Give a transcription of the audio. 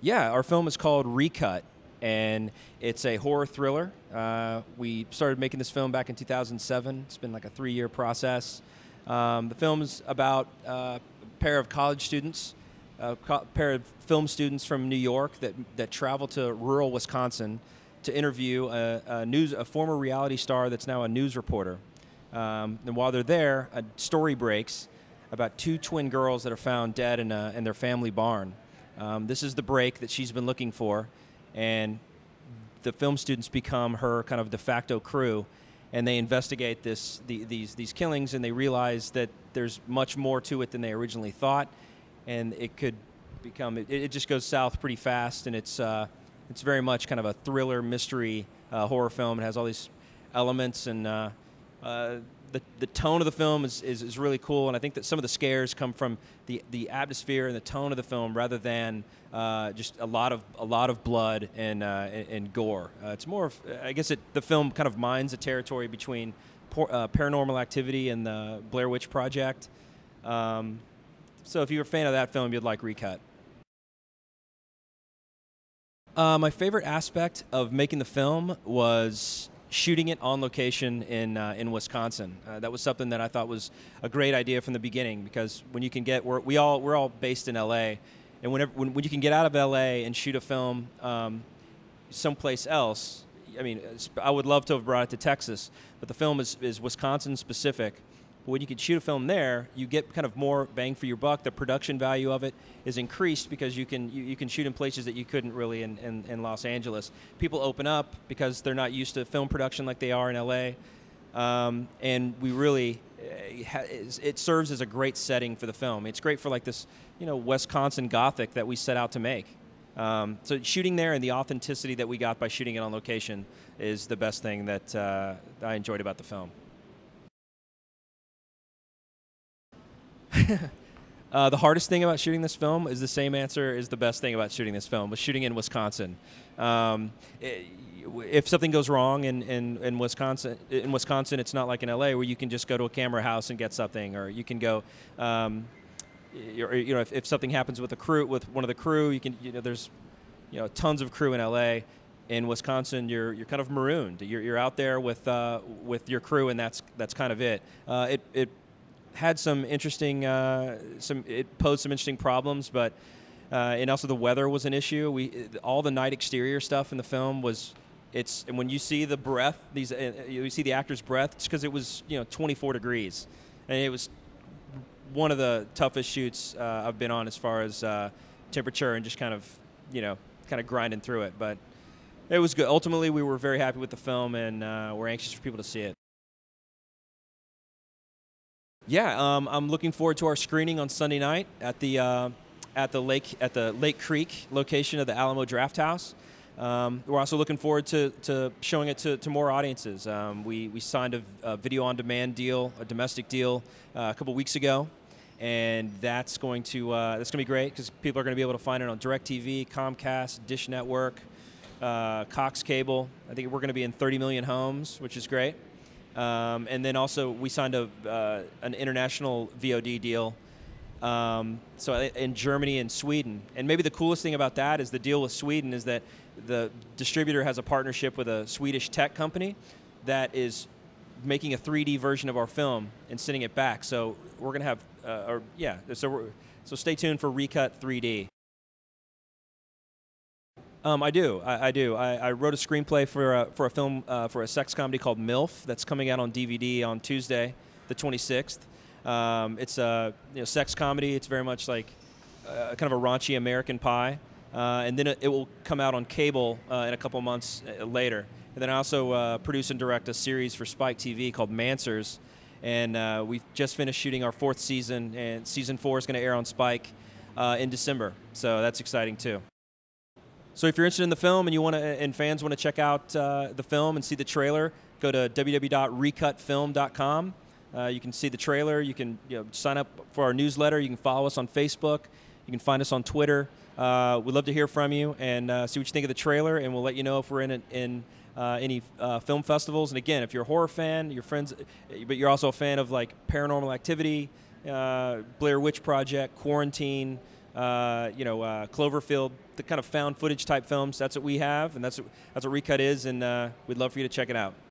Yeah, our film is called Recut, and it's a horror thriller. We started making this film back in 2007. It's been like a 3-year process. The film is about a pair of college students, a pair of film students from New York that travel to rural Wisconsin to interview a former reality star that's now a news reporter. And while they're there, a story breaks about 2 twin girls that are found dead in their family barn. This is the break that she's been looking for, and the film students become her kind of de facto crew, and they investigate these killings, and they realize that there's much more to it than they originally thought, and it could become it just goes south pretty fast, and it's very much kind of a thriller mystery horror film. It has all these elements, and the tone of the film is really cool, and I think that some of the scares come from the atmosphere and the tone of the film rather than just a lot of blood and gore. It's more of, I guess the film kind of mines a territory between Paranormal Activity and the Blair Witch Project. So if you're a fan of that film, you'd like Recut. My favorite aspect of making the film was shooting it on location in Wisconsin. That was something that I thought was a great idea from the beginning, because when you can get we're all based in LA, and when you can get out of LA and shoot a film someplace else, I mean, I would love to have brought it to Texas, but the film is Wisconsin specific. But when you can shoot a film there, you get kind of more bang for your buck. The production value of it is increased because you can shoot in places that you couldn't really in Los Angeles. People open up because they're not used to film production like they are in LA, and we really it serves as a great setting for the film. It's great for like this, Wisconsin Gothic that we set out to make. So shooting there and the authenticity that we got by shooting it on location is the best thing that I enjoyed about the film. The hardest thing about shooting this film is the same answer as the best thing about shooting this film, was shooting in Wisconsin. If something goes wrong in Wisconsin, it's not like in LA where you can just go to a camera house and get something, or you can go. If something happens with one of the crew, you can. There's, tons of crew in LA. In Wisconsin, you're kind of marooned. You're out there with your crew, and that's kind of it. It had some interesting, it posed some interesting problems, but and also the weather was an issue. All the night exterior stuff in the film and when you see the breath, you see the actor's breath, it's because it was 24 degrees, and it was one of the toughest shoots I've been on as far as temperature and just kind of grinding through it, but it was good. Ultimately, we were very happy with the film, and we're anxious for people to see it. Yeah, I'm looking forward to our screening on Sunday night at the Lake Creek location of the Alamo Draft House. We're also looking forward to showing it to more audiences. We signed a video on demand deal, a domestic deal, a couple weeks ago, and that's going to be great because people are going to be able to find it on DirecTV, Comcast, Dish Network, Cox Cable. I think we're going to be in 30 million homes, which is great. And then also we signed an international VOD deal, so in Germany and Sweden. And maybe the coolest thing about that is the deal with Sweden is that the distributor has a partnership with a Swedish tech company that is making a 3D version of our film and sending it back. So we're going to have, so stay tuned for Recut 3D. I do. I wrote a screenplay for a film for a sex comedy called MILF that's coming out on DVD on Tuesday, the 26th. It's a sex comedy. It's very much like kind of a raunchy American Pie, and then it will come out on cable in a couple months later. And then I also produce and direct a series for Spike TV called MANswers, and we've just finished shooting our 4th season, and season 4 is going to air on Spike in December. So that's exciting too. So if you're interested in the film and fans want to check out the film and see the trailer, go to www.recutfilm.com. You can see the trailer. You can sign up for our newsletter. You can follow us on Facebook. You can find us on Twitter. We'd love to hear from you and see what you think of the trailer, and we'll let you know if we're in any film festivals. And again, if you're a horror fan, your friends, but you're also a fan of like Paranormal Activity, Blair Witch Project, Quarantine, Cloverfield, the kind of found footage type films. That's what we have, and that's what Recut is, and we'd love for you to check it out.